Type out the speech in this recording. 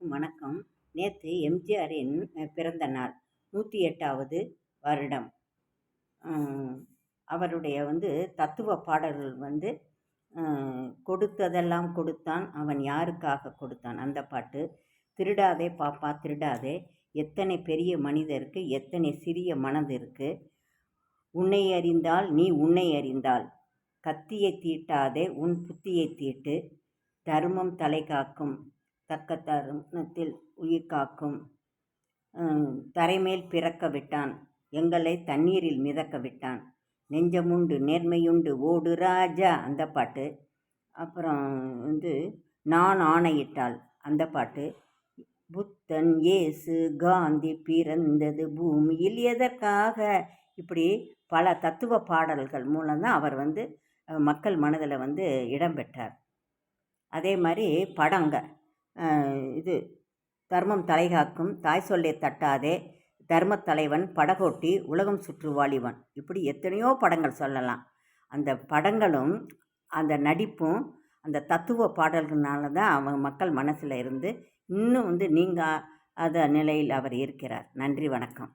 வணக்கம். நேற்று எம்ஜிஆரின் பிறந்த நாள் 108வது வருடம். அவருடைய தத்துவ பாடல்கள் கொடுத்ததெல்லாம் கொடுத்தான், அவன் யாருக்காக கொடுத்தான் அந்த பாட்டு. திருடாதே பாப்பா திருடாதே, எத்தனை பெரிய மனிதருக்கு எத்தனை சிறிய மனது இருக்கு. உன்னை அறிந்தால் நீ உன்னை அறிந்தால், கத்தியை தீட்டாதே உன் புத்தியை தீட்டு. தர்மம் தலை காக்கும், தக்க தருணத்தில் உயிர் காக்கும். தரைமேல் பிறக்க விட்டான், எங்களை தண்ணீரில் மிதக்க விட்டான். நெஞ்சமுண்டு நேர்மையுண்டு ஓடு ராஜா அந்த பாட்டு. அப்புறம் நான் ஆணையிட்டால் அந்த பாட்டு. புத்தன் இயேசு காந்தி பிறந்தது பூமியில் எதற்காக, இப்படி பல தத்துவ பாடல்கள் மூலம்தான் அவர் மக்கள் மனதில் இடம்பெற்றார். அதே மாதிரி படங்க தர்மம் தலைகாக்கும், தாய் சொல்லை தட்டாதே, தர்மத்தலைவன், படகோட்டி, உலகம் சுற்று வாலிபன், இப்படி எத்தனையோ படங்கள் சொல்லலாம். அந்த படங்களும் அந்த நடிப்பும் அந்த தத்துவ பாடல்கள்னால தான் அவன் மக்கள் மனசில் இருந்து இன்னும் நீங்காத நிலையில் அவர் இருக்கிறார். நன்றி, வணக்கம்.